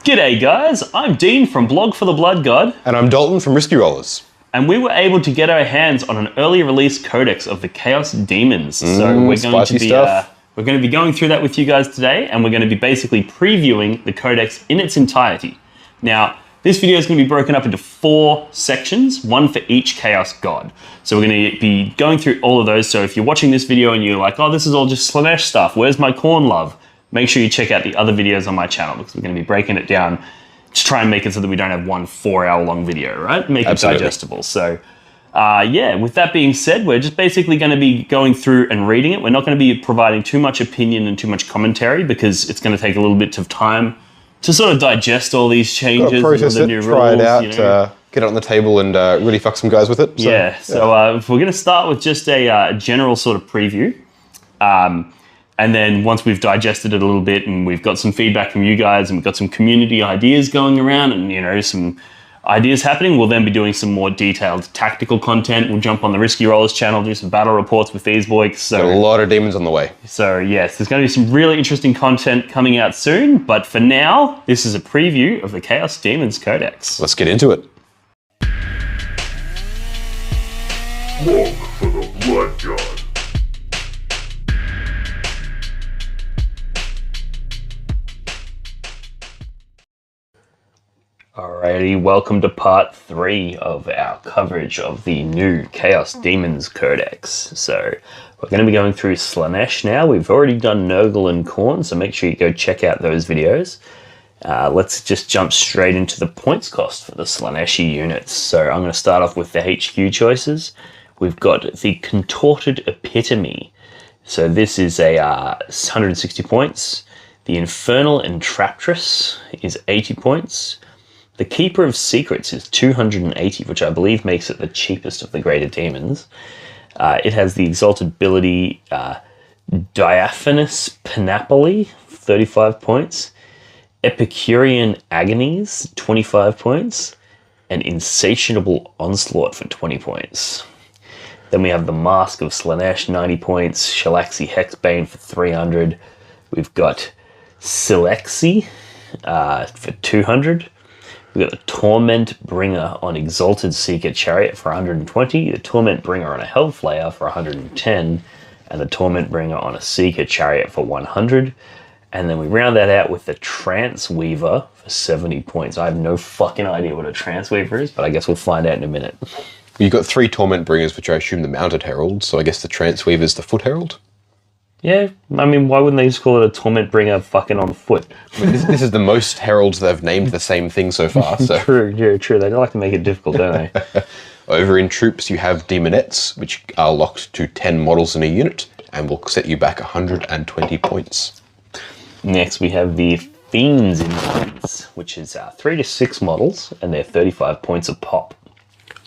G'day guys, I'm Dean from Blog for the Blood God. And I'm Dalton from Risky Rollers. And we were able to get our hands on an early release codex of the Chaos Demons. So we're going to be going through that with you guys today, and we're going to be basically previewing the codex in its entirety. Now, this video is going to be broken up into 4 sections, one for each Chaos God. So we're going to be going through all of those. So if you're watching this video and you're like, oh, this is all just Slaanesh stuff, where's my corn love? Make sure you check out the other videos on my channel, because we're going to be breaking it down to try and make it so that we don't have one 4-hour-long video, right? Make it digestible. So, yeah, with that being said, we're just basically going to be going through and reading it. We're not going to be providing too much opinion and too much commentary, because it's going to take a little bit of time to sort of digest all these changes, process and the new rules. Try it out, get it on the table and really fuck some guys with it. So, so if we're going to start with just a general sort of preview, and then once we've digested it a little bit and we've got some feedback from you guys and we've got some community ideas going around and, some ideas happening, we'll then be doing some more detailed tactical content. We'll jump on the Risky Rollers channel, do some battle reports with these boys. So got a lot of demons on the way. So yes, there's going to be some really interesting content coming out soon. But for now, this is a preview of the Chaos Daemons Codex. Let's get into it. Blog for the Blood God. Alrighty, welcome to part 3 of our coverage of the new Chaos Daemons Codex. So we're going to be going through Slaanesh now. We've already done Nurgle and Khorne, so make sure you go check out those videos. Let's just jump straight into the points cost for the Slaaneshi units. So I'm going to start off with the HQ choices. We've got the Contorted Epitome. So this is a 160 points. The Infernal and Traptoris is 80 points. The Keeper of Secrets is 280, which I believe makes it the cheapest of the Greater Demons. It has the Exalted ability Diaphanous Panoply, 35 points. Epicurean Agonies, 25 points. And Insatiable Onslaught for 20 points. Then we have the Mask of Slaanesh, 90 points. Celexi Hexbane for 300. We've got Celexi for 200. We've got the Torment Bringer on Exalted Seeker Chariot for 120, the Torment Bringer on a Hellflayer for 110, and the Torment Bringer on a Seeker Chariot for 100. And then we round that out with the Trance Weaver for 70 points. I have no fucking idea what a Trance Weaver is, but I guess we'll find out in a minute. You've got 3 Torment Bringers, which I assume the Mounted Herald, so I guess the Trance Weaver is the Foot Herald? Yeah, I mean, why wouldn't they just call it a Torment Bringer fucking on foot? I mean, this is the most heralds they've named the same thing so far. So. True. They like to make it difficult, don't they? Over in troops, you have Demonettes, which are locked to 10 models in a unit, and will set you back 120 points. Next, we have the Fiends in points, which is 3 to 6 models, and they're 35 points a pop.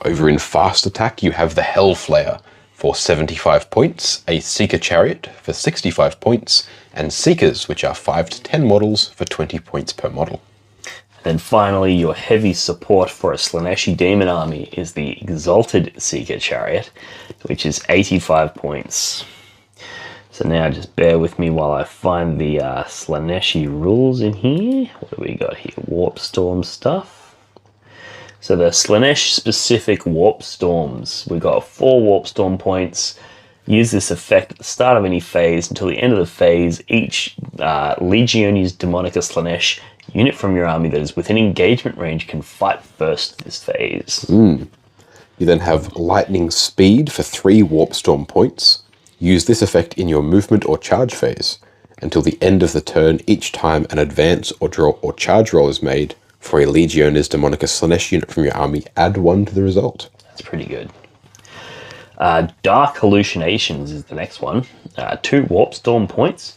Over in fast attack, you have the Hellflayer for 75 points, a Seeker Chariot for 65 points, and Seekers, which are 5 to 10 models for 20 points per model. And then finally, your heavy support for a Slaaneshi Demon army is the Exalted Seeker Chariot, which is 85 points. So now just bear with me while I find the Slaaneshi rules in here. What do we got here? Warp Storm stuff. So the Slaanesh specific Warp Storms, we've got 4 Warp Storm points. Use this effect at the start of any phase until the end of the phase. Each Legiones Demonica Slaanesh unit from your army that is within engagement range can fight first this phase. You then have Lightning Speed for 3 Warp Storm points. Use this effect in your movement or charge phase. Until the end of the turn, each time an advance or draw or charge roll is made, for a Legiones Demonica Slaanesh unit from your army, add 1 to the result. That's pretty good. Dark Hallucinations is the next one. 2 Warp Storm points.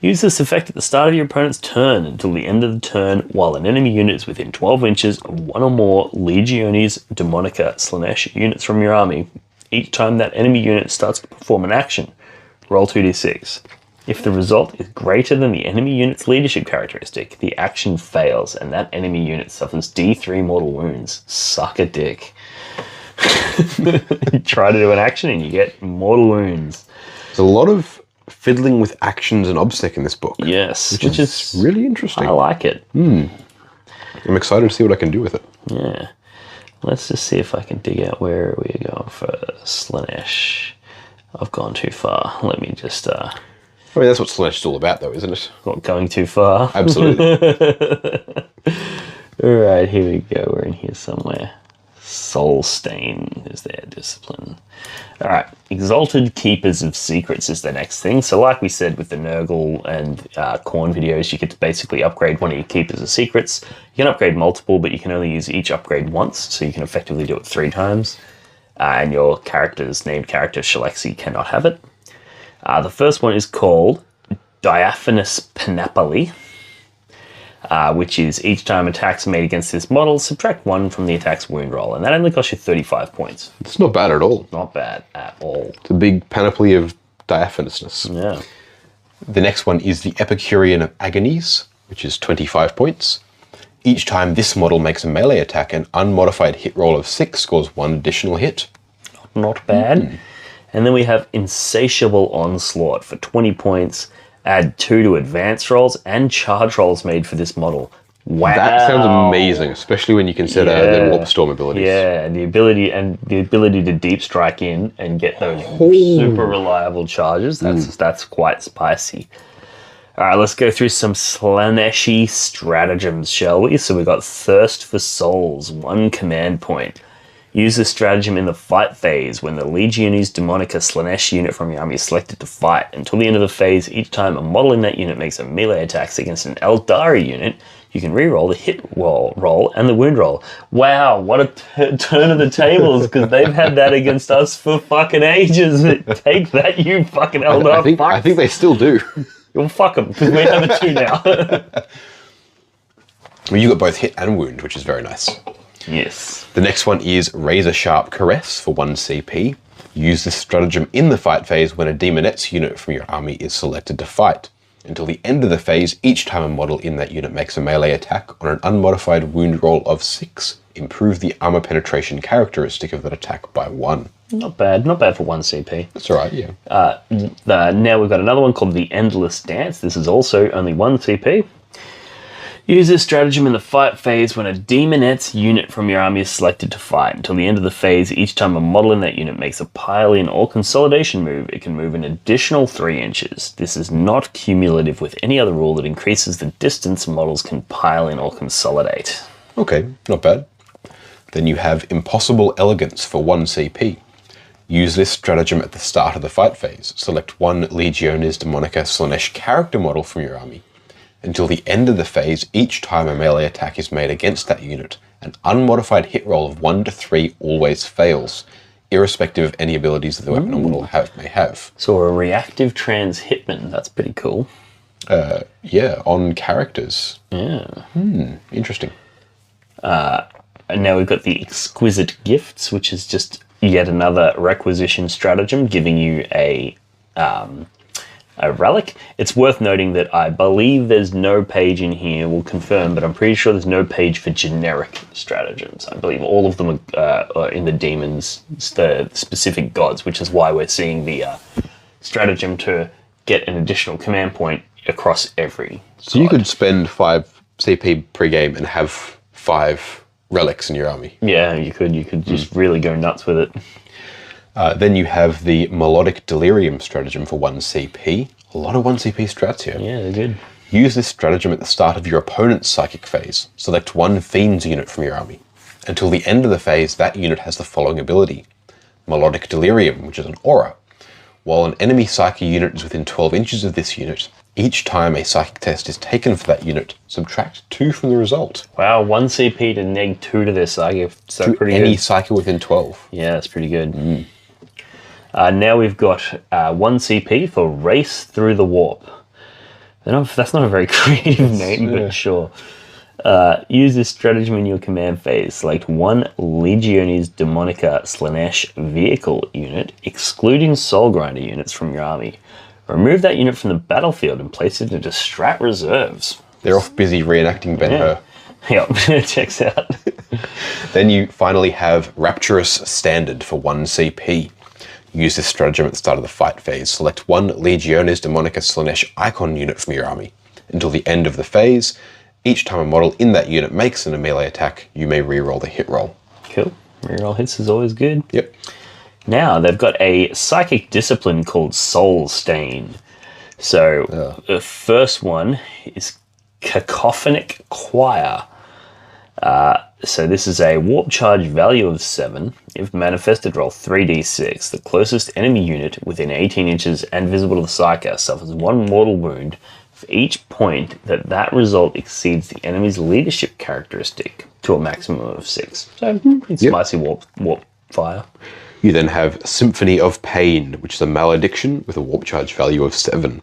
Use this effect at the start of your opponent's turn until the end of the turn while an enemy unit is within 12 inches of 1 or more Legiones Demonica Slaanesh units from your army. Each time that enemy unit starts to perform an action, roll 2d6. If the result is greater than the enemy unit's leadership characteristic, the action fails and that enemy unit suffers D3 mortal wounds. Suck a dick. You try to do an action and you get mortal wounds. There's a lot of fiddling with actions and obsec in this book. Yes. Which is really interesting. I like it. I'm excited to see what I can do with it. Yeah. Let's just see if I can dig out where we're going for Slaanesh. I've gone too far. Let me just... I mean, that's what Slaanesh is all about, though, isn't it? Not going too far. Absolutely. Alright, here we go. We're in here somewhere. Soul Stain is their discipline. Alright, Exalted Keepers of Secrets is the next thing. So like we said with the Nurgle and Khorne videos, you get to basically upgrade one of your Keepers of Secrets. You can upgrade multiple, but you can only use each upgrade once, so you can effectively do it 3 times. And your named character, Celexi, cannot have it. The first one is called Diaphanous Panoply, which is each time attacks made against this model, subtract 1 from the attack's wound roll, and that only costs you 35 points. It's not bad at all. Not bad at all. It's a big panoply of diaphanousness. Yeah. The next one is the Epicurean of Agonies, which is 25 points. Each time this model makes a melee attack, an unmodified hit roll of 6 scores 1 additional hit. Not bad. And then we have Insatiable Onslaught for 20 points. Add 2 to advanced rolls and charge rolls made for this model. Wow. That sounds amazing, especially when you consider the Warp Storm abilities. Yeah, and the ability to deep strike in and get those super reliable charges. That's quite spicy. All right, let's go through some Slaaneshi stratagems, shall we? So we've got Thirst for Souls, 1 command point. Use this stratagem in the fight phase when the Legiones Daemonica Slinesh unit from your army is selected to fight. Until the end of the phase, each time a model in that unit makes a melee attack against an Eldari unit, you can re-roll the hit roll and the wound roll. Wow, what a turn of the tables, because they've had that against us for fucking ages. Take that, you fucking Eldar. I think they still do. Well, fuck them, because we have a 2 now. Well, you got both hit and wound, which is very nice. Yes. The next one is Razor Sharp Caress for 1 CP. Use this stratagem in the fight phase when a Demonette's unit from your army is selected to fight. Until the end of the phase, each time a model in that unit makes a melee attack on an unmodified wound roll of 6, improve the armor penetration characteristic of that attack by 1. Not bad for 1 CP. That's alright, yeah. Now we've got another one called the Endless Dance. This is also only 1 CP. Use this stratagem in the fight phase when a Demonette's unit from your army is selected to fight. Until the end of the phase, each time a model in that unit makes a pile-in or consolidation move, it can move an additional 3 inches. This is not cumulative with any other rule that increases the distance models can pile in or consolidate. Okay, not bad. Then you have Impossible Elegance for 1 CP. Use this stratagem at the start of the fight phase. Select 1 Legiones Daemonica Slinesh character model from your army. Until the end of the phase, each time a melee attack is made against that unit, an unmodified hit roll of 1 to 3 always fails, irrespective of any abilities that the weapon or model may have. So a reactive trans hitman, that's pretty cool. Yeah, on characters. Yeah. Interesting. And now we've got the Exquisite Gifts, which is just yet another requisition stratagem, giving you a relic. It's worth noting that I believe there's no page in here, we'll confirm, but I'm pretty sure there's no page for generic stratagems. I believe all of them are in the demons, the specific gods, which is why we're seeing the stratagem to get an additional command point across every So you could spend 5 CP pre-game and have 5 relics in your army. Yeah, you could just really go nuts with it. Then you have the Melodic Delirium stratagem for 1 CP. A lot of 1 CP strats here. Yeah, they're good. Use this stratagem at the start of your opponent's psychic phase. Select 1 Fiend's unit from your army. Until the end of the phase, that unit has the following ability. Melodic Delirium, which is an aura. While an enemy psychic unit is within 12 inches of this unit, each time a psychic test is taken for that unit, subtract 2 from the result. Wow, 1 CP to neg 2 to their psychic. So pretty any good. psychic within 12. Yeah, that's pretty good. Now we've got 1 CP for Race Through the Warp. That's not a very creative name, but sure. Use this stratagem in your command phase. Select 1 Legiones Daemonica Slinesh vehicle unit, excluding Soul Grinder units from your army. Remove that unit from the battlefield and place it into strat reserves. They're off busy reenacting Ben-Hur. Yep, checks out. Then you finally have Rapturous Standard for 1 CP. Use this stratagem at the start of the fight phase. Select 1 Legiones Daemonica Slinesh icon unit from your army. Until the end of the phase, Each time a model in that unit makes a melee attack, you may reroll the hit roll. Cool. Reroll hits is always good. Yep. Now, they've got a psychic discipline called Soul Stain. So, the first one is Cacophonic Choir. So this is a warp charge value of 7. If manifested, roll 3d6. The closest enemy unit within 18 inches and visible to the psyker suffers 1 mortal wound for each point that result exceeds the enemy's leadership characteristic to a maximum of 6. So it's spicy warp fire. You then have Symphony of Pain, which is a malediction with a warp charge value of 7.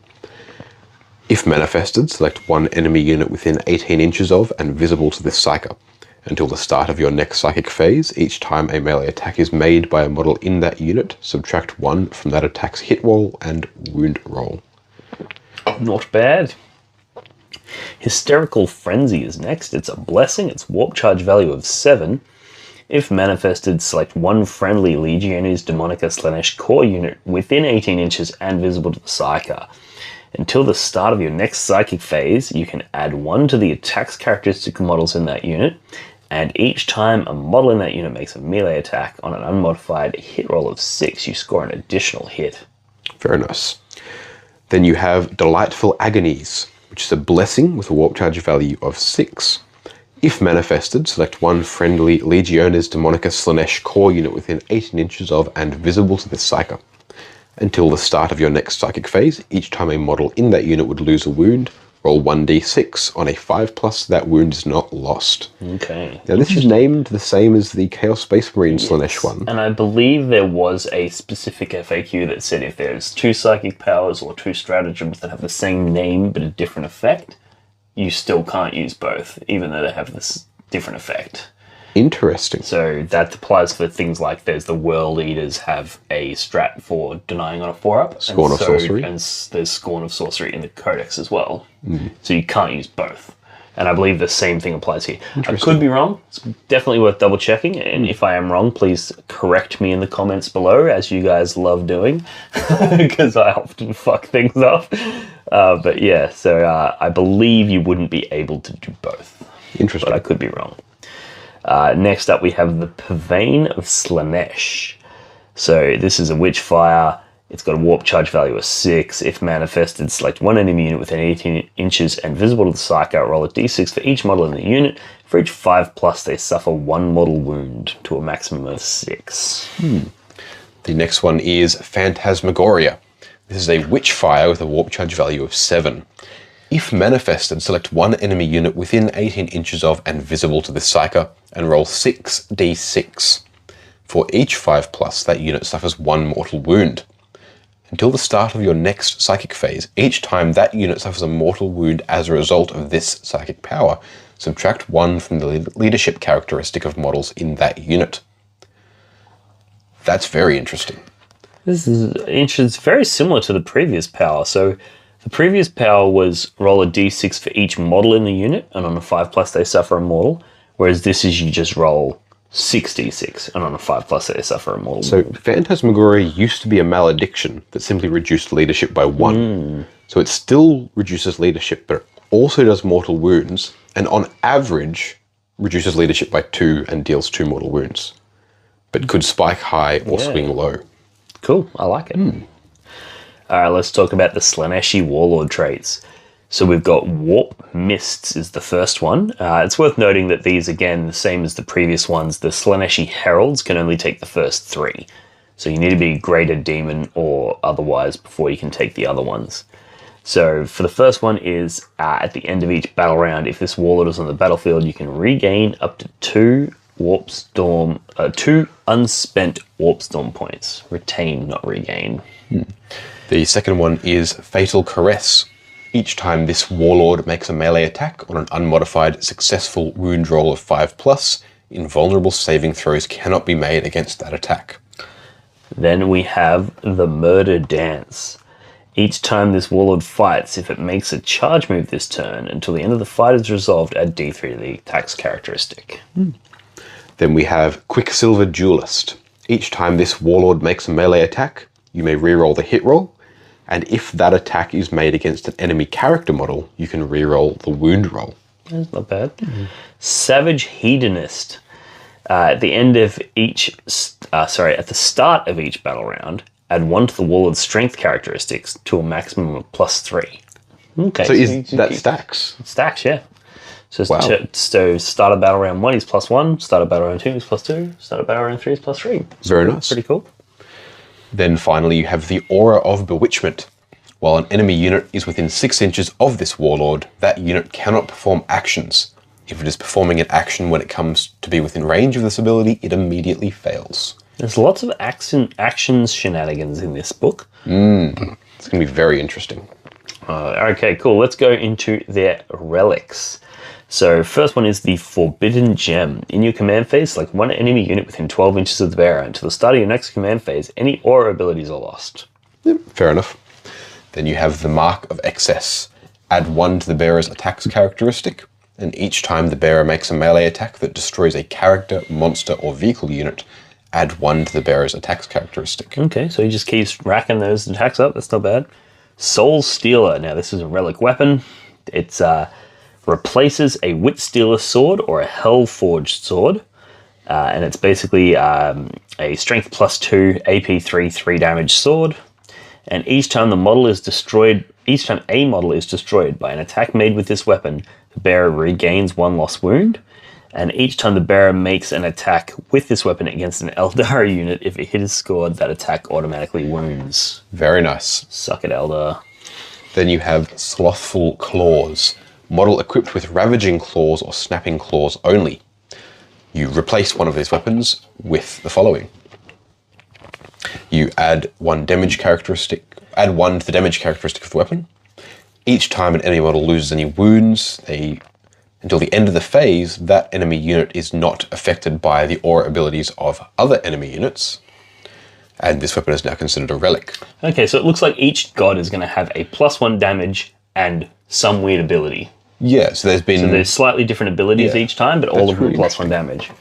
If manifested, select 1 enemy unit within 18 inches of and visible to this psyker. Until the start of your next psychic phase, each time a melee attack is made by a model in that unit, subtract 1 from that attack's hit roll and wound roll. Not bad. Hysterical Frenzy is next. It's a blessing. It's warp charge value of 7. If manifested, select 1 friendly Legiones Daemonica Slaanesh core unit within 18 inches and visible to the psyker. Until the start of your next psychic phase, you can add 1 to the attack's characteristic models in that unit, and each time a model in that unit makes a melee attack on an unmodified hit roll of 6, you score an additional hit. Very nice. Then you have Delightful Agonies, which is a blessing with a warp charge value of 6. If manifested, select 1 friendly Legiones Daemonica Slaanesh core unit within 18 inches of and visible to this psyker. Until the start of your next psychic phase, each time a model in that unit would lose a wound, roll 1d6. On a 5+, that wound is not lost. Okay. Now this is named the same as the Chaos Space Marine Slaanesh one. And I believe there was a specific FAQ that said if there's 2 psychic powers or 2 stratagems that have the same name but a different effect, you still can't use both, even though they have this different effect. Interesting. So that applies for things like there's the World Eaters have a strat for denying on a 4-up. Scorn of Sorcery. And there's Scorn of Sorcery in the Codex as well. So you can't use both. And I believe the same thing applies here. I could be wrong. It's definitely worth double checking. And if I am wrong, please correct me in the comments below, as you guys love doing, because I often fuck things up. But yeah, so I believe you wouldn't be able to do both. Interesting. But I could be wrong. Next up, we have the Pavane of Slaanesh. So this is a Witchfire. It's got a warp charge value of 6. If manifested, select 1 enemy unit within 18 inches and visible to the psyker. Roll a d6 for each model in the unit. For each 5+, they suffer 1 mortal wound to a maximum of 6. The next one is Phantasmagoria. This is a Witchfire with a warp charge value of 7. If manifested, select 1 enemy unit within 18 inches of and visible to the psyker and roll 6d6. For each 5+, that unit suffers 1 mortal wound. Until the start of your next psychic phase, each time that unit suffers a mortal wound as a result of this psychic power, subtract 1 from the leadership characteristic of models in that unit. That's very interesting. This is interesting. It's very similar to the previous power. So the previous power was roll a d6 for each model in the unit, and on a 5+, they suffer a mortal. Whereas this is you just roll 6d6, and on a 5+, they suffer a mortal. So Phantasmagoria used to be a malediction that simply reduced leadership by 1. So it still reduces leadership, but it also does mortal wounds, and on average reduces leadership by 2 and deals 2 mortal wounds. But could spike high or swing low. Cool, I like it. Alright, let's talk about the Slaaneshi Warlord traits. So we've got Warp Mists is the first one. It's worth noting that these, again, the same as the previous ones, the Slaaneshi Heralds can only take the first 3. So you need to be Greater Demon or otherwise before you can take the other ones. So for the first one is, at the end of each battle round, if this Warlord is on the battlefield, you can regain up to 2 unspent Warpstorm points. Retain, not regain. The second one is Fatal Caress. Each time this Warlord makes a melee attack on an unmodified successful wound roll of 5+, invulnerable saving throws cannot be made against that attack. Then we have the Murder Dance. Each time this Warlord fights, if it makes a charge move this turn, until the end of the fight is resolved, add d3 to the attack's characteristic. Then we have Quicksilver Duelist. Each time this Warlord makes a melee attack, you may reroll the hit roll, and if that attack is made against an enemy character model, you can reroll the wound roll. That's not bad. Savage Hedonist. At the end of each, at the start of each battle round, add 1 to the Warlord's strength characteristics to a maximum of +3. Okay. So that stacks? Stacks, yeah. So, Wow. So start of battle round 1 is +1, start of battle round 2 is +2, start of battle round 3 is +3. Very nice. Pretty cool. Then finally you have the Aura of Bewitchment. While an enemy unit is within 6 inches of this Warlord, that unit cannot perform actions. If it is performing an action when it comes to be within range of this ability, it immediately fails. There's lots of actions shenanigans in this book. It's going to be very interesting. Okay, cool. Let's go into their relics. So first one is the Forbidden Gem. In your command phase, select 1 enemy unit within 12 inches of the bearer. Until the start of your next command phase, any aura abilities are lost. Yep, fair enough. Then you have the Mark of Excess. Add 1 to the bearer's attacks characteristic, and each time the bearer makes a melee attack that destroys a character, monster, or vehicle unit, add 1 to the bearer's attacks characteristic. Okay, so he just keeps racking those attacks up. That's not bad. Soul Stealer. Now this is a relic weapon. It's replaces a Wit Stealer sword or a Hellforged sword. And it's basically a strength +2, AP 3 damage sword. And each time a model is destroyed by an attack made with this weapon, the bearer regains 1 lost wound. And each time the bearer makes an attack with this weapon against an Eldar unit, if a hit is scored, that attack automatically wounds. Very nice. Suck it, Eldar. Then you have Slothful Claws. Model equipped with Ravaging Claws or Snapping Claws only. You replace one of these weapons with the following. You add 1 damage characteristic. Add 1 to the damage characteristic of the weapon. Each time an enemy model loses any wounds, until the end of the phase, that enemy unit is not affected by the aura abilities of other enemy units. And this weapon is now considered a relic. Okay, so it looks like each god is going to have a +1 damage and some weird ability. Yeah, so there's slightly different abilities each time, but all of them +1 damage.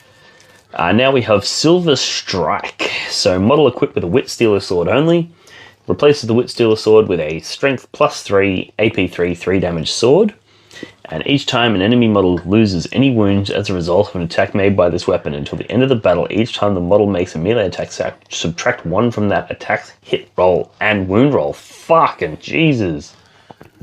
Now we have Silver Strike. So model equipped with a Wit Stealer sword only. Replaces the Wit Stealer sword with a strength +3, AP 3 damage sword. And each time an enemy model loses any wounds as a result of an attack made by this weapon until the end of the battle, each time the model makes a melee attack, subtract 1 from that attack's hit roll and wound roll. Fucking Jesus.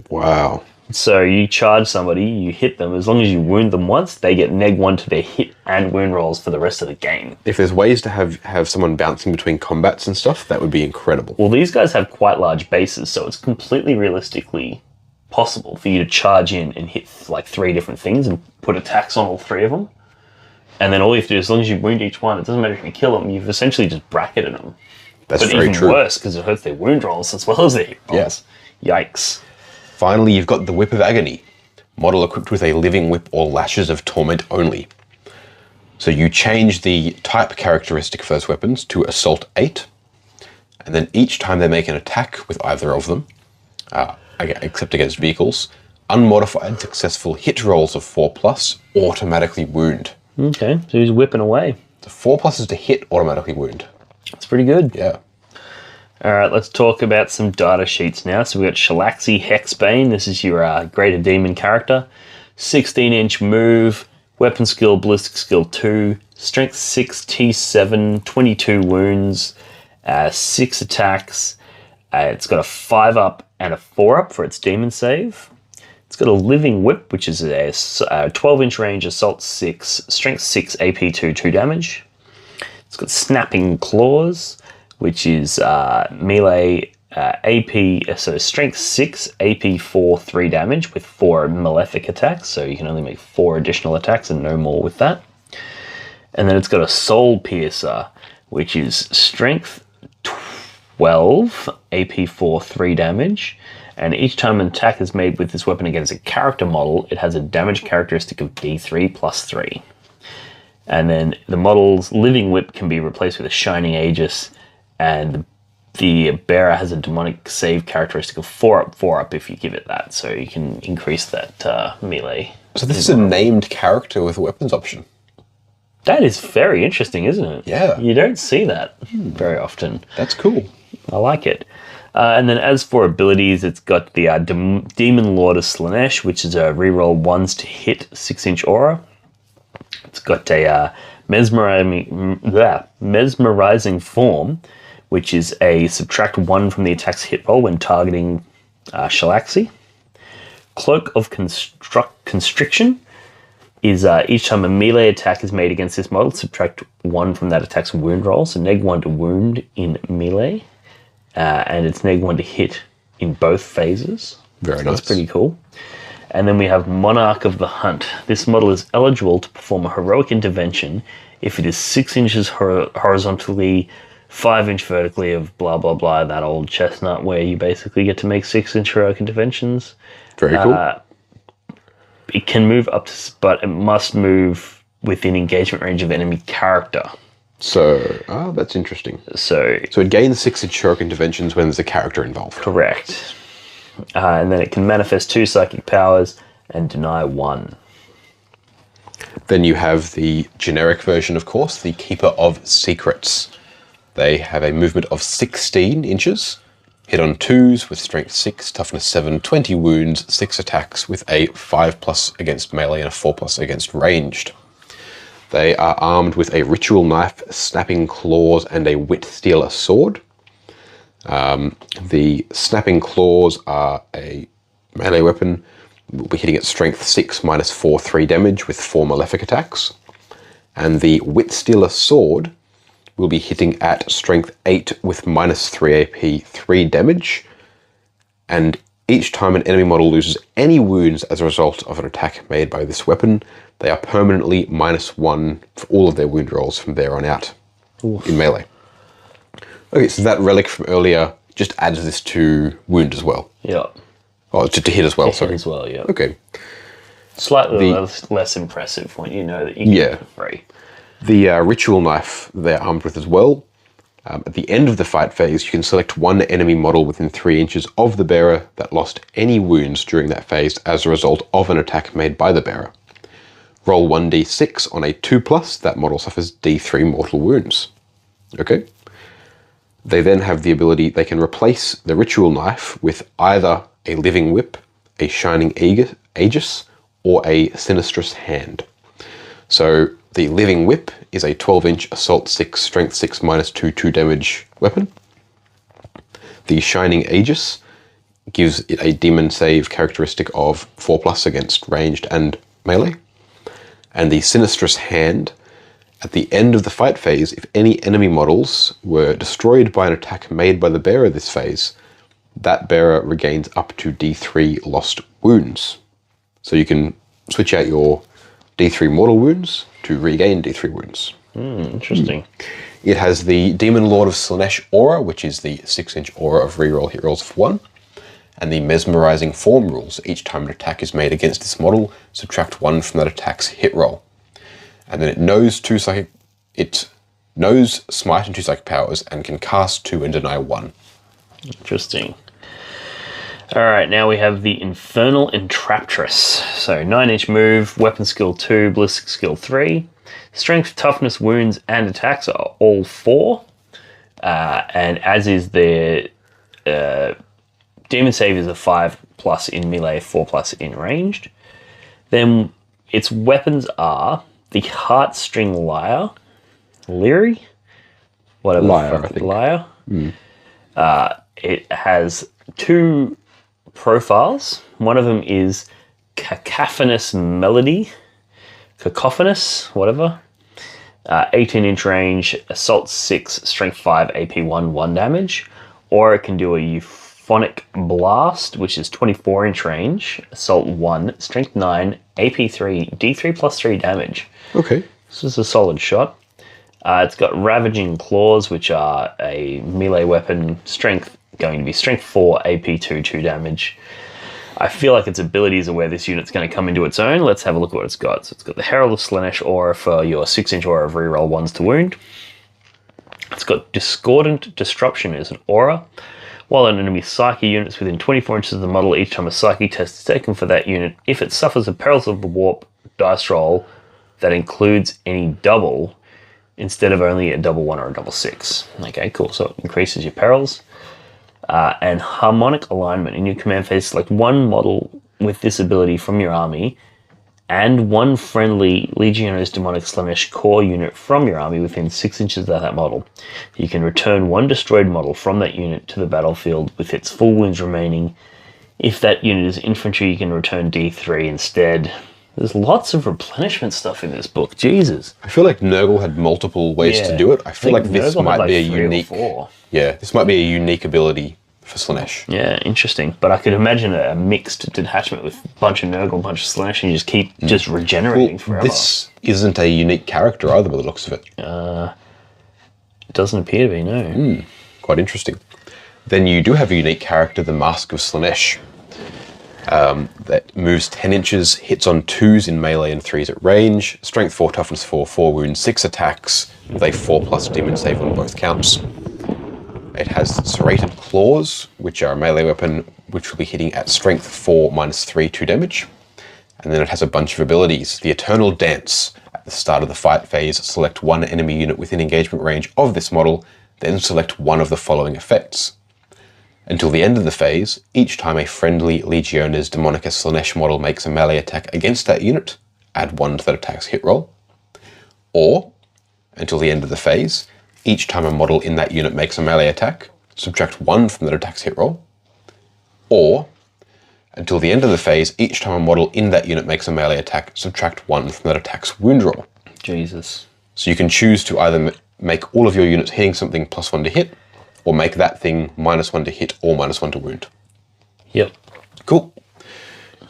Wow. So you charge somebody, you hit them, as long as you wound them once, they get -1 to their hit and wound rolls for the rest of the game. If there's ways to have someone bouncing between combats and stuff, that would be incredible. Well, these guys have quite large bases, so it's completely realistically possible for you to charge in and hit like 3 different things and put attacks on all 3 of them. And then all you have to do, as long as you wound each one, it doesn't matter if you kill them, you've essentially just bracketed them. That's but very even true. worse, because it hurts their wound rolls as well as their hit rolls. Yeah. Yikes. Finally, you've got the Whip of Agony. Model equipped with a Living Whip or Lashes of Torment only. So you change the type characteristic of those weapons to Assault 8, and then each time they make an attack with either of them, except against vehicles, unmodified successful hit rolls of 4+ automatically wound. Okay, so he's whipping away. The 4+ is to hit, automatically wound. That's pretty good. Yeah. All right, let's talk about some data sheets now. So we've got Celexi Hexbane. This is your Greater Demon character. 16-inch move, weapon skill, ballistic skill 2, strength 6, T7, 22 wounds, 6 attacks. It's got a 5-up and a 4-up for its demon save. It's got a Living Whip, which is a 12-inch range, assault 6, strength 6, AP 2 damage. It's got Snapping Claws, which is melee so strength 6, AP 4, 3 damage with 4 malefic attacks, so you can only make 4 additional attacks and no more with that. And then it's got a Soul Piercer, which is strength 12, AP 4, 3 damage, and each time an attack is made with this weapon against a character model, it has a damage characteristic of D3 + 3. And then the model's Living Whip can be replaced with a Shining Aegis, and the bearer has a demonic save characteristic of 4-up if you give it that, so you can increase that melee. So this is a named character with a weapons option. That is very interesting, isn't it? Yeah. You don't see that very often. That's cool. I like it. And then as for abilities, it's got the Demon Lord of Slaanesh, which is a reroll 1s to hit 6-inch aura. It's got a mesmerizing form, which is a subtract 1 from the attack's hit roll when targeting Celexi. Cloak of Constriction is each time a melee attack is made against this model, subtract 1 from that attack's wound roll, so -1 to wound in melee, and it's -1 to hit in both phases. Very so nice. That's pretty cool. And then we have Monarch of the Hunt. This model is eligible to perform a heroic intervention if it is 6 inches horizontally, 5-inch vertically of blah blah blah, that old chestnut where you basically get to make 6-inch heroic interventions. Very cool. It can move up to, but it must move within engagement range of enemy character. So, that's interesting. So it gains 6-inch heroic interventions when there's a character involved. correct. And then it can manifest 2 psychic powers and deny 1. Then you have the generic version, of course, the Keeper of Secrets. They have a movement of 16 inches, hit on 2s with strength 6, toughness 7, 20 wounds, 6 attacks with a 5+ against melee and a 4+ against ranged. They are armed with a ritual knife, snapping claws, and a wit stealer sword. The snapping claws are a melee weapon. We'll be hitting at strength 6 minus 4, 3 damage with 4 malefic attacks. And the wit stealer sword will be hitting at strength 8 with minus 3 AP, 3 damage. And each time an enemy model loses any wounds as a result of an attack made by this weapon, they are permanently -1 for all of their wound rolls from there on out. Oof. In melee. Okay, so that relic from earlier just adds this to wound as well. Yeah. Oh, to hit as well, Hit as well, yeah. Okay. Slightly less impressive when you know that you can get it for free. The ritual knife they're armed with as well. At the end of the fight phase, you can select one enemy model within 3 inches of the bearer that lost any wounds during that phase as a result of an attack made by the bearer. Roll 1d6 on a 2+, that model suffers d3 mortal wounds. Okay. They then have the ability, they can replace the ritual knife with either a living whip, a shining aegis, or a sinistrous hand. So the living whip is a 12-inch assault 6, strength 6, minus 2, 2 damage weapon. The shining aegis gives it a demon save characteristic of 4+ against ranged and melee. And the sinistrous hand, at the end of the fight phase, if any enemy models were destroyed by an attack made by the bearer this phase, that bearer regains up to d3 lost wounds. So you can switch out your d3 mortal wounds to regain d3 wounds. Interesting. It has the Demon Lord of Slaanesh aura, which is the 6-inch aura of reroll hit rolls of 1, and the mesmerizing form rules. Each time an attack is made against this model, subtract 1 from that attack's hit roll. And then it knows smite and 2 psychic powers and can cast 2 and deny 1. Interesting. Alright, now we have the Infernal and Traptoris. So 9-inch move, weapon skill 2, ballistic skill 3. Strength, toughness, wounds, and attacks are all 4. And as is their demon save is a 5+ in melee, 4+ in ranged. Then its weapons are the Heartstring Lyre, whatever. Lyre, I think. Lyre. It has 2 profiles. One of them is Cacophonous Melody, Cacophonous, whatever. 18-inch range, assault 6, strength 5, AP 1, 1 damage. Or it can do a Euphonic Blast, which is 24-inch range, assault 1, strength 9, AP 3, D3 plus 3 damage. Okay. This is a solid shot. It's got Ravaging Claws, which are a melee weapon, strength going to be strength 4, AP 2, 2 damage. I feel like its abilities are where this unit's going to come into its own. Let's have a look at what it's got. So it's got the Herald of Slaanesh aura for your 6-inch aura of reroll 1s to wound. It's got Discordant Disruption as an aura. While an enemy psyche unit is within 24 inches of the model, each time a psyche test is taken for that unit, if it suffers a Perils of the Warp dice roll that includes any double, instead of only a double 1 or a double 6. Okay, cool. So it increases your perils. and harmonic alignment. In your command phase, select one model with this ability from your army and one friendly Legionaries Demonic Slaanesh core unit from your army within 6 inches of that model. You can return one destroyed model from that unit to the battlefield with its full wounds remaining. If that unit is infantry, you can return D3 instead. There's lots of replenishment stuff in this book. Jesus. I feel like Nurgle had multiple ways to do it. I feel like this Nurgle had might be a 3 or unique... 4. Yeah, this might be a unique ability for Slaanesh. Yeah, interesting. But I could imagine a mixed detachment with a bunch of Nurgle, a bunch of Slinesh, and you just keep just regenerating forever. This isn't a unique character either by the looks of it. It doesn't appear to be, no. Quite interesting. Then you do have a unique character, the Mask of Slaanesh. That moves 10 inches, hits on 2s in melee and 3s at range, strength 4, toughness 4, 4 wounds, 6 attacks, with a 4+ demon save on both counts. It has Serrated Claws, which are a melee weapon, which will be hitting at strength 4 -3, 2 damage. And then it has a bunch of abilities. The Eternal Dance. At the start of the fight phase, select one enemy unit within engagement range of this model, then select one of the following effects. Until the end of the phase, each time a friendly Legionaries Demonicus Slaanesh model makes a melee attack against that unit, add 1 to that attack's hit roll. Or, until the end of the phase, each time a model in that unit makes a melee attack, subtract 1 from that attack's hit roll. Or, until the end of the phase, each time a model in that unit makes a melee attack, subtract 1 from that attack's wound roll. Jesus. So you can choose to either make all of your units hitting something +1 to hit, or make that thing -1 to hit or -1 to wound. Yep. Cool.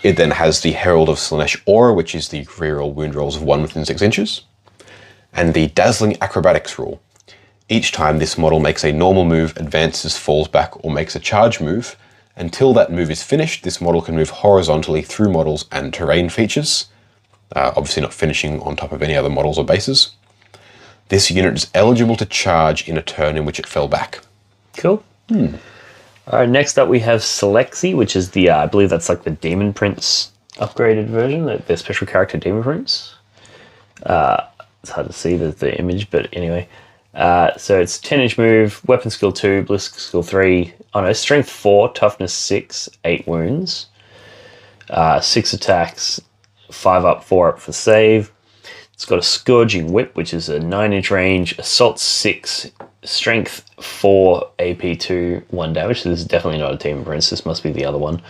It then has the Herald of Slaanesh aura, which is the reroll wound rolls of 1 within 6 inches, and the Dazzling Acrobatics rule. Each time this model makes a normal move, advances, falls back, or makes a charge move, until that move is finished, this model can move horizontally through models and terrain features, obviously not finishing on top of any other models or bases. This unit is eligible to charge in a turn in which it fell back. Cool. All right, next up we have Celexi, which is the, I believe that's like the Demon Prince upgraded version, the special character Demon Prince. It's hard to see the image, but anyway. So it's 10-inch move, weapon skill 2, ballistic skill 3, strength 4, toughness 6, 8 wounds, 6 attacks, 5 up, 4 up for save. It's got a Scourging Whip, which is a 9-inch range, assault 6, strength 4, AP 2, 1 damage. So this is definitely not a Demon Prince. This must be the other one.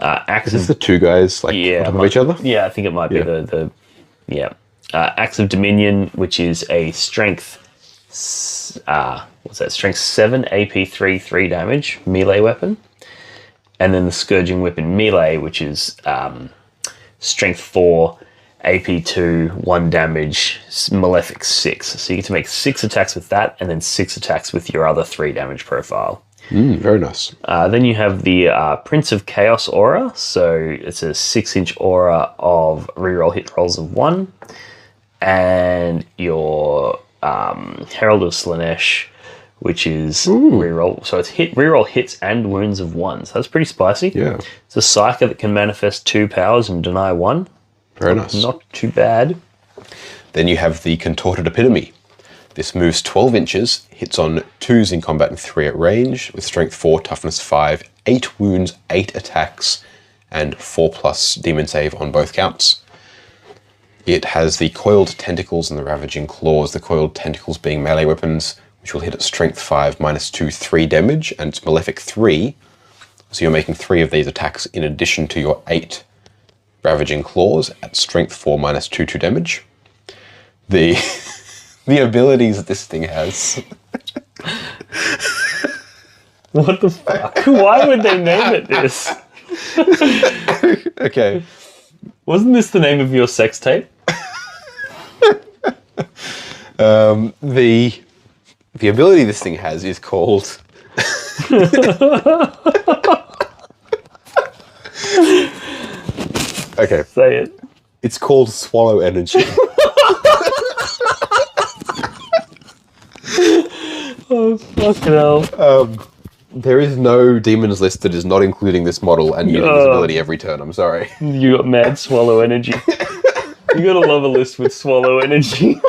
Is this the two guys on top of each other? Yeah, I think it might be the Axe of Dominion, which is a strength. Strength 7, AP 3, 3 damage, melee weapon. And then the Scourging Whip in melee, which is strength 4, AP 2, 1 damage, Malefic 6. So you get to make 6 attacks with that, and then 6 attacks with your other 3 damage profile. Very nice. Then you have the Prince of Chaos aura. So it's a 6-inch aura of reroll hit rolls of 1. And your Herald of Slaanesh, which is reroll. So it's reroll hits and wounds of 1. So that's pretty spicy. Yeah. It's a Psyker that can manifest 2 powers and deny 1. Very nice. Not too bad. Then you have the Contorted Epitome. This moves 12 inches, hits on 2s in combat and 3 at range, with strength 4, toughness 5, 8 wounds, 8 attacks, and 4+ demon save on both counts. It has the Coiled Tentacles and the Ravaging Claws, the Coiled Tentacles being melee weapons, which will hit at strength 5, -2, 3 damage, and it's Malefic 3. So you're making 3 of these attacks in addition to your 8 Ravaging Claws at strength 4, -2, 2 damage. The abilities that this thing has. What the fuck? Why would they name it this? Okay. Wasn't this the name of your sex tape? The ability this thing has is called... Okay. Say it. It's called Swallow Energy. Oh, fucking hell. There is no demons list that is not including this model and using this ability every turn, I'm sorry. You got mad swallow energy. You gotta love a list with swallow energy.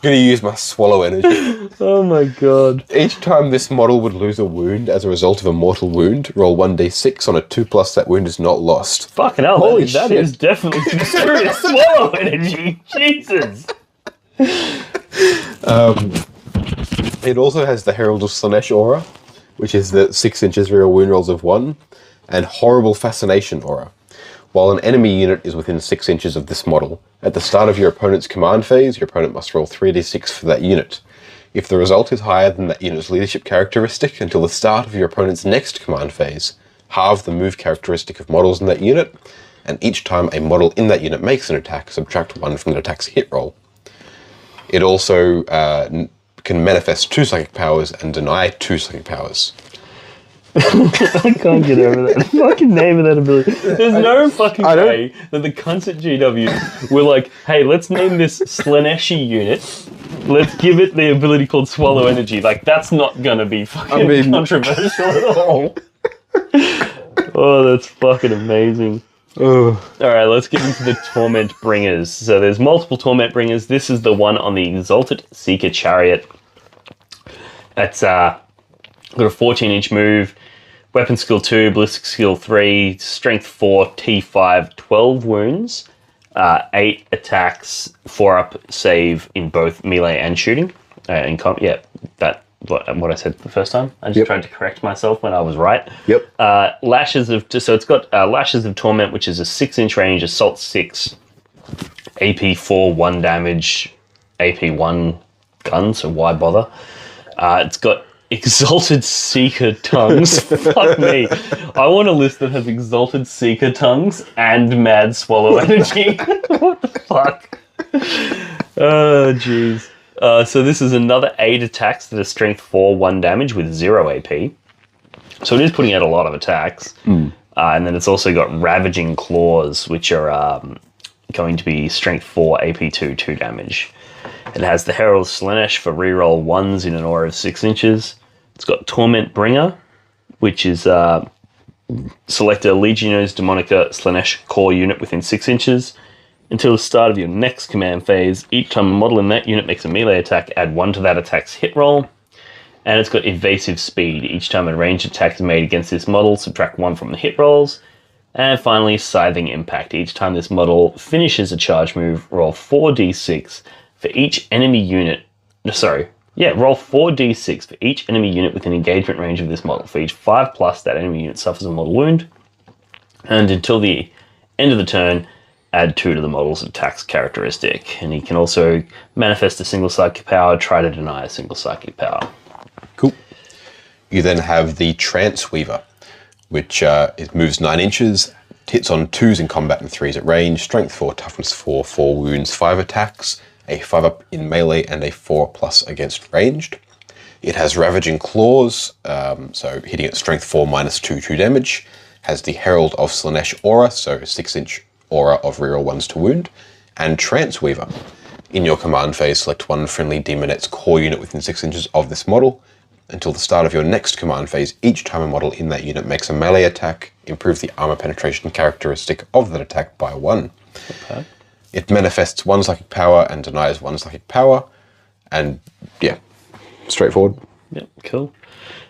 going to use my swallow energy. Oh my god. Each time this model would lose a wound as a result of a mortal wound, roll 1d6 on a 2+, that wound is not lost. Fucking hell, Holy that shit. is definitely some serious swallow energy. Jesus. It also has the Herald of Slinesh aura, which is the 6 inches real wound rolls of 1, and Horrible Fascination aura. While an enemy unit is within 6 inches of this model, at the start of your opponent's command phase, your opponent must roll 3d6 for that unit. If the result is higher than that unit's leadership characteristic until the start of your opponent's next command phase, halve the move characteristic of models in that unit, and each time a model in that unit makes an attack, subtract 1 from the attack's hit roll. It also can manifest 2 psychic powers and deny 2 psychic powers. I can't get over that fucking name of that ability. There's no fucking way that the cunts at GW were like, hey, let's name this Slaaneshi unit. Let's give it the ability called Swallow Energy. Like, that's not gonna be fucking controversial at all. Oh, that's fucking amazing. Alright, let's get into the Torment Bringers. So there's multiple Torment Bringers. This is the one on the Exalted Seeker Chariot. That's got a 14-inch move, weapon skill 2, ballistic skill 3, strength 4, T5, 12 wounds, 8 attacks, 4 up save in both melee and shooting. What I said the first time. I just tried to correct myself when I was right. Yep. So it's got Lashes of Torment, which is a 6-inch range, assault 6, AP 4, 1 damage, AP 1 gun, so why bother? It's got Exalted Seeker Tongues. Fuck me. I want a list that has Exalted Seeker Tongues and Mad Swallow Energy. What the fuck? Oh, jeez. So this is another 8 attacks that are strength 4, 1 damage with 0 AP. So it is putting out a lot of attacks. And then it's also got Ravaging Claws, which are going to be strength 4, AP 2, 2 damage. It has the Herald of Slaanesh for reroll 1s in an aura of 6 inches. It's got Torment Bringer, which is select a Legiones Daemonica Slaanesh core unit within 6 inches. Until the start of your next command phase, each time a model in that unit makes a melee attack, add 1 to that attack's hit roll. And it's got Evasive Speed. Each time a ranged attack is made against this model, subtract 1 from the hit rolls. And finally, Scything Impact. Each time this model finishes a charge move, roll 4d6 for each enemy unit. Roll 4d6 for each enemy unit within engagement range of this model. For each 5+, that enemy unit suffers a mortal wound. And until the end of the turn, add 2 to the model's attack's characteristic. And he can also manifest a single psychic power, try to deny a single psychic power. Cool. You then have the Trance Weaver, which it moves 9 inches, hits on 2s in combat and 3s at range, strength 4, toughness 4, 4 wounds, 5 attacks, a 5 up in melee, and a 4+ against ranged. It has Ravaging Claws, so hitting at strength 4 -2, 2 damage. Has the Herald of Slinesh aura, so 6-inch aura of reroll 1s to wound. And Trance Weaver. In your command phase, select 1 friendly demonette's core unit within 6 inches of this model. Until the start of your next command phase, each time a model in that unit makes a melee attack, improve the armor penetration characteristic of that attack by 1. Okay. It manifests 1 psychic power and denies 1 psychic power. And yeah, straightforward. Yep, cool.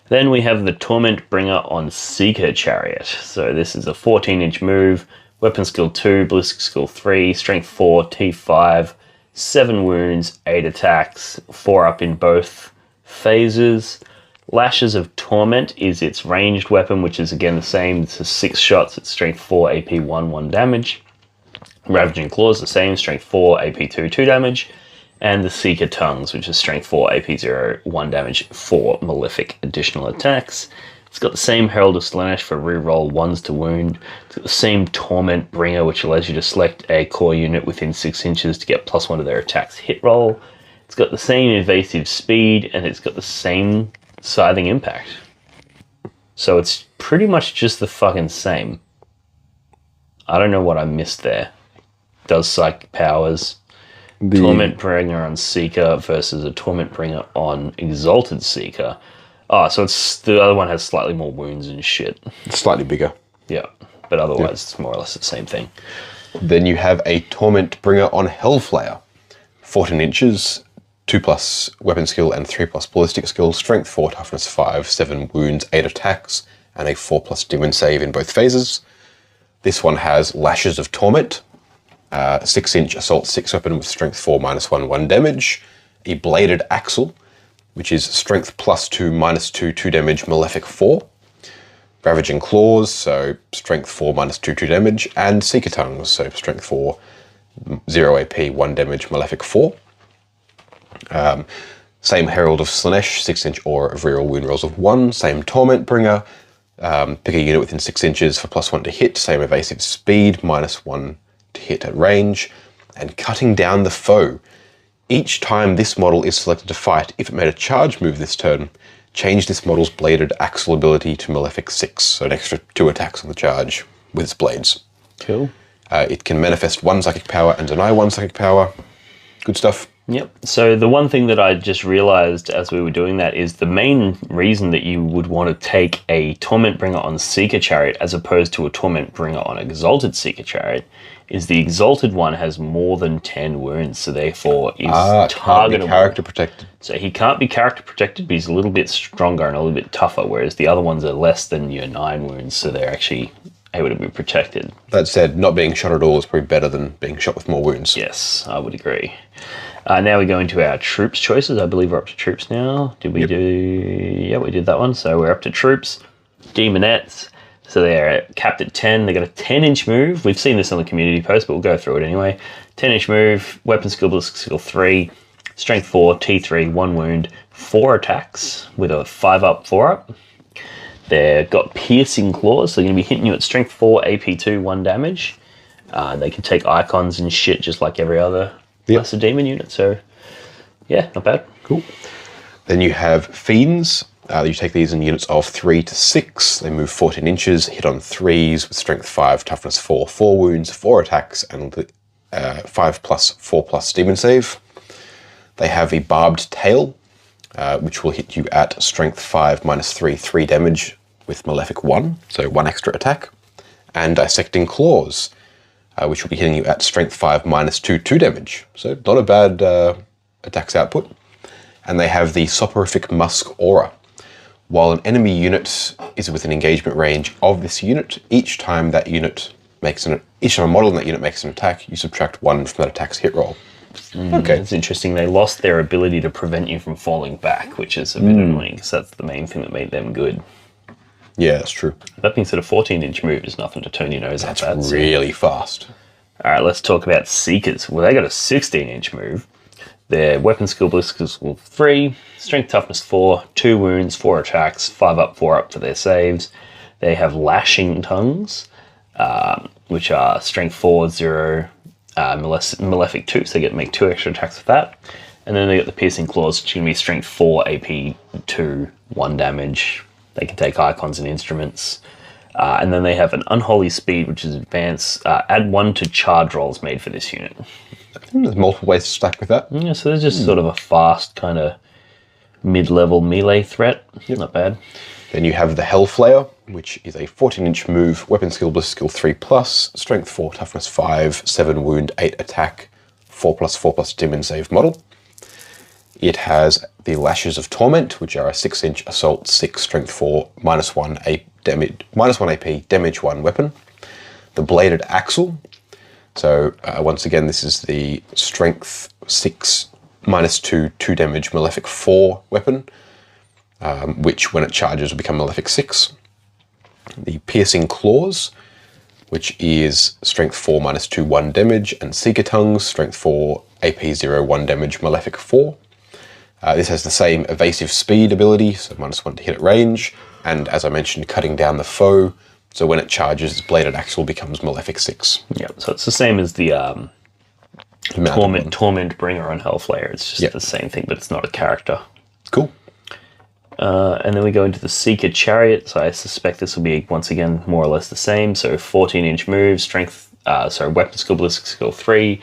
Then we have the Torment Bringer on Seeker Chariot. So this is a 14-inch move, weapon skill 2, ballistic skill 3, strength 4, T5, 7 wounds, 8 attacks, 4 up in both phases. Lashes of Torment is its ranged weapon, which is again the same. It's 6 shots, it's strength 4, AP 1, 1 damage. Ravaging Claws, the same, strength 4, AP 2, 2 damage. And the Seeker Tongues, which is strength 4, AP 0, 1 damage, 4 malefic additional attacks. It's got the same Herald of Slaanesh for reroll 1s to wound. It's got the same Torment Bringer, which allows you to select a core unit within 6 inches to get +1 to their attack's hit roll. It's got the same Evasive Speed, and it's got the same Scything Impact. So it's pretty much just the fucking same. I don't know what I missed there. Does Psychic Powers, Torment Bringer on Seeker versus a Torment Bringer on Exalted Seeker. Oh, so it's the other one has slightly more wounds and shit. It's slightly bigger. Yeah, but otherwise it's more or less the same thing. Then you have a Torment Bringer on Hellflayer. 14 inches, 2+ weapon skill and 3+ ballistic skill, strength 4, toughness 5, 7 wounds, 8 attacks, and a 4+ demon save in both phases. This one has Lashes of Torment, 6-inch assault 6 weapon with strength 4 -1 1 damage, a bladed axle, which is strength +2 -2 2 damage, malefic 4, Ravaging Claws, so strength 4 -2 2 damage, and Seeker Tongues, so strength 4 0 AP 1 damage, malefic 4. Same Herald of Slaanesh, 6-inch aura of reroll wound rolls of 1. Same Torment Bringer, pick a unit within 6 inches for +1 to hit. Same evasive speed, -1 to hit at range. And cutting down the foe. Each time this model is selected to fight, if it made a charge move this turn, change this model's bladed axle ability to malefic 6, so an extra 2 attacks on the charge with its blades. Cool. It can manifest 1 psychic power and deny 1 psychic power. Good stuff. Yep. So the one thing that I just realized as we were doing that is the main reason that you would want to take a Torment Bringer on Seeker Chariot as opposed to a Torment Bringer on Exalted Seeker Chariot is the Exalted one has more than 10 wounds, so therefore is targetable. Character protected. So he can't be character protected, but he's a little bit stronger and a little bit tougher, whereas the other ones are less than your 9 wounds, so they're actually able to be protected. That said, not being shot at all is probably better than being shot with more wounds. Yes, I would agree. Now we go into our troops choices. I believe we're up to troops now. Did we do... Yeah, we did that one. So we're up to troops. Demonettes. So they're capped at 10. They got a 10-inch move. We've seen this on the community post, but we'll go through it anyway. 10-inch move, weapon skill, ballistic skill 3, strength 4, T3, 1 wound, 4 attacks with a 5-up, 4-up. They've got piercing claws, so they're going to be hitting you at strength 4, AP2, 1 damage. They can take icons and shit just like every other lesser demon unit, so yeah, not bad. Cool. Then you have Fiends. You take these in units of 3 to 6. They move 14 inches, hit on 3s with strength 5, toughness 4, 4 wounds, 4 attacks, and 5+, 4+ demon save. They have a Barbed Tail, which will hit you at strength 5 -3, 3 damage with malefic 1, so 1 extra attack. And Dissecting Claws, which will be hitting you at strength 5 -2, 2 damage. So not a bad attacks output. And they have the Soporific Musk Aura. While an enemy unit is within engagement range of this unit, each time a model in that unit makes an attack, you subtract 1 from that attack's hit roll. Okay. It's interesting. They lost their ability to prevent you from falling back, which is a bit annoying, because that's the main thing that made them good. Yeah, that's true. That being said, a 14-inch move is nothing to turn your nose at. That's really fast. All right, let's talk about Seekers. Well, they got a 16-inch move. Their weapon skill, ballistic skill 3, strength toughness 4, 2 wounds, 4 attacks, 5-up, 4-up for their saves. They have Lashing Tongues, which are strength 4, 0, malefic 2, so they get to make 2 extra attacks with that. And then they got the Piercing Claws, which is going to be strength 4, AP 2, 1 damage. They can take icons and instruments. And then they have an Unholy Speed, which is advanced. Add 1 to charge rolls made for this unit. There's multiple ways to stack with that. Yeah, so there's just sort of a fast kind of mid-level melee threat. Yep. Not bad. Then you have the Hellflayer, which is a 14-inch move, weapon skill, ballistic skill 3+, strength 4, toughness 5, 7 wound, 8 attack, 4+4+ demon save model. It has the Lashes of Torment, which are a 6-inch assault 6, strength 4, -1 AP, damage 1 weapon. The Bladed Axle. So once again, this is the strength 6, -2, 2 damage, malefic 4 weapon, which when it charges will become malefic 6. The Piercing Claws, which is strength 4, -2, 1 damage, and Seeker Tongues, strength 4, AP 0, 1 damage, malefic 4. This has the same evasive speed ability, so -1 to hit at range, and as I mentioned, cutting down the foe. So when it charges, its bladed axle becomes malefic 6. Yeah, so it's the same as the Torment Bringer on Hellflayer. It's just the same thing, but it's not a character. Cool. And then we go into the Seeker Chariot. So I suspect this will be, once again, more or less the same. So 14-inch move, strength, weapon skill, ballistic skill 3,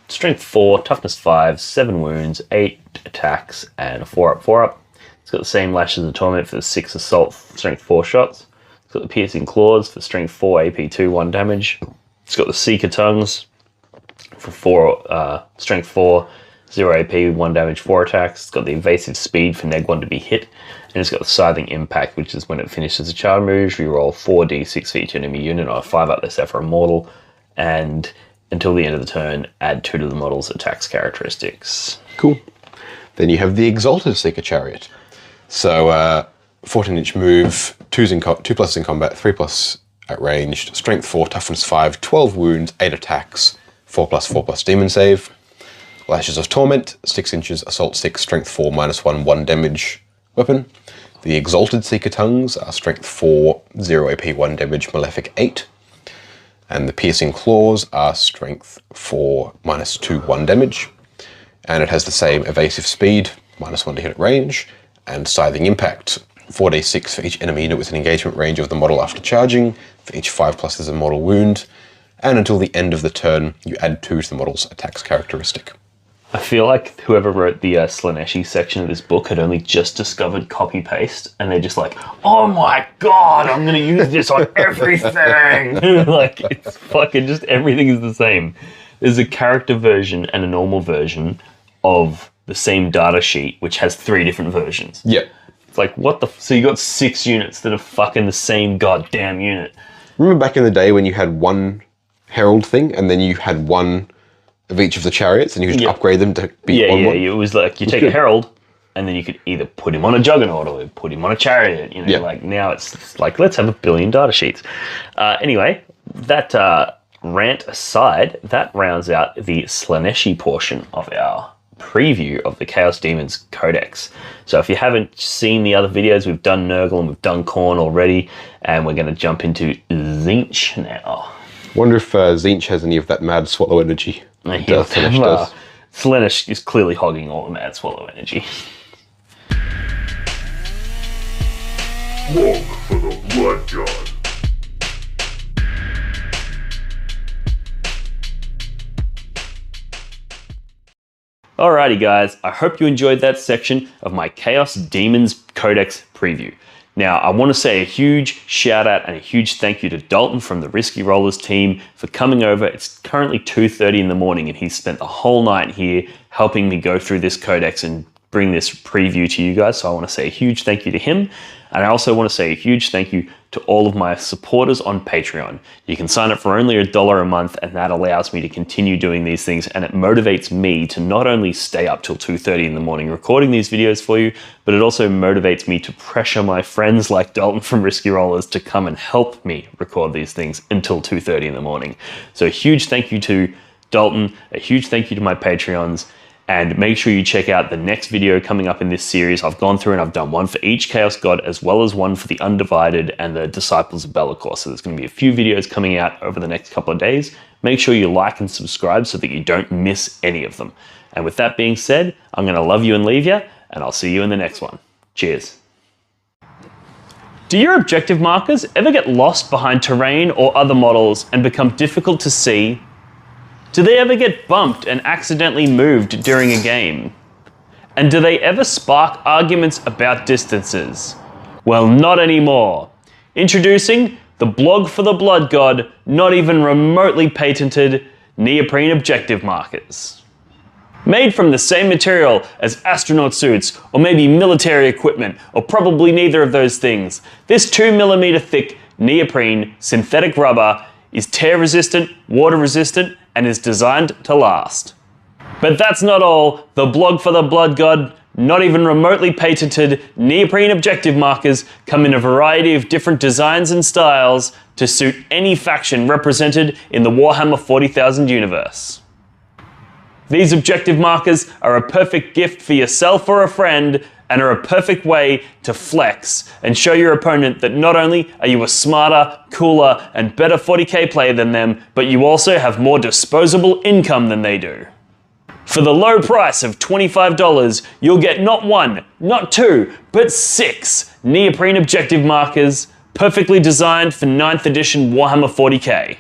strength 4, toughness 5, 7 wounds, 8 attacks, and a 4-up, 4-up. It's got the same Lashes of Torment for the 6 assault, strength 4 shots. It's got the Piercing Claws for strength 4, AP 2, 1 damage. It's got the Seeker Tongues for strength 4, 0 AP, 1 damage, 4 attacks. It's got the evasive speed for neg 1 to be hit. And it's got the scything impact, which is when it finishes a charge move, you roll 4d6 for each enemy unit, or 5 up there for a mortal. And until the end of the turn, add 2 to the model's attacks characteristics. Cool. Then you have the Exalted Seeker Chariot. So 14-inch move, 2 pluses in combat, 3 plus at ranged, strength 4, toughness 5, 12 wounds, 8 attacks, 4+4+ demon save. Lashes of Torment, 6 inches, assault 6, strength 4, -1, 1 damage weapon. The Exalted Seeker Tongues are strength 4, 0 AP, 1 damage, malefic 8. And the Piercing Claws are strength 4, -2, 1 damage. And it has the same evasive speed, -1 to hit at range, and scything impact, 4d6 for each enemy unit within engagement range of the model after charging. For each 5+ is a mortal wound. And until the end of the turn, you add 2 to the model's attacks characteristic. I feel like whoever wrote the Slaaneshi section of this book had only just discovered copy-paste, and they're just like, oh my god, I'm gonna use this on everything! Like, it's fucking just everything is the same. There's a character version and a normal version of the same data sheet, which has 3 different versions. Yeah. It's like, what the so you got 6 units that are fucking the same goddamn unit. Remember back in the day when you had one Herald thing, and then you had one of each of the chariots, and you could upgrade them to be on one? It was like, you take a Herald, and then you could either put him on a Juggernaut or put him on a Chariot. You know, like now it's like, let's have a billion data sheets. Anyway, that rant aside, that rounds out the Slaaneshi portion of our preview of the Chaos Daemons Codex. So if you haven't seen the other videos, we've done Nurgle and we've done Khorne already, and we're going to jump into Tzeentch now. Wonder if Tzeentch has any of that mad swallow energy. Slaanesh does. Slinesh is clearly hogging all the mad swallow energy. Log for the Blood God. Alrighty guys, I hope you enjoyed that section of my Chaos Daemons Codex preview. Now, I want to say a huge shout out and a huge thank you to Dalton from the Risky Rollers team for coming over. It's currently 2:30 in the morning and he spent the whole night here helping me go through this codex and bring this preview to you guys. So I want to say a huge thank you to him. And I also want to say a huge thank you to all of my supporters on Patreon. You can sign up for only $1 a month, and that allows me to continue doing these things, and it motivates me to not only stay up till 2:30 in the morning recording these videos for you, but it also motivates me to pressure my friends like Dalton from Risky Rollers to come and help me record these things until 2:30 in the morning. So a huge thank you to Dalton, a huge thank you to my Patreons, and make sure you check out the next video coming up in this series. I've gone through and I've done one for each Chaos God, as well as one for the Undivided and the Disciples of Be'lakor. So there's going to be a few videos coming out over the next couple of days. Make sure you like and subscribe so that you don't miss any of them. And with that being said, I'm going to love you and leave you, and I'll see you in the next one. Cheers. Do your objective markers ever get lost behind terrain or other models and become difficult to see? Do they ever get bumped and accidentally moved during a game? And do they ever spark arguments about distances? Well, not anymore. Introducing the blog for the Blood God, not even remotely patented neoprene objective markers. Made from the same material as astronaut suits, or maybe military equipment, or probably neither of those things, this 2mm thick neoprene synthetic rubber is tear resistant, water resistant, and is designed to last. But that's not all. The blog for the Blood God, not even remotely patented neoprene objective markers come in a variety of different designs and styles to suit any faction represented in the Warhammer 40,000 universe. These objective markers are a perfect gift for yourself or a friend, and are a perfect way to flex and show your opponent that not only are you a smarter, cooler, and better 40k player than them, but you also have more disposable income than they do. For the low price of $25, you'll get not 1, not 2, but 6 neoprene objective markers, perfectly designed for 9th edition Warhammer 40k.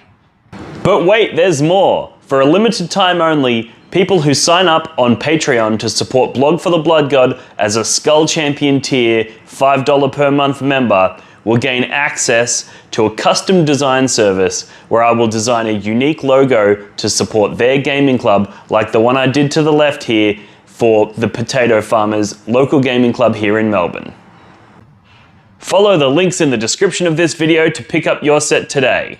But wait, there's more. For a limited time only, people who sign up on Patreon to support Blog for the Blood God as a Skull Champion tier $5 per month member will gain access to a custom design service where I will design a unique logo to support their gaming club, like the one I did to the left here for the Potato Farmers local gaming club here in Melbourne. Follow the links in the description of this video to pick up your set today.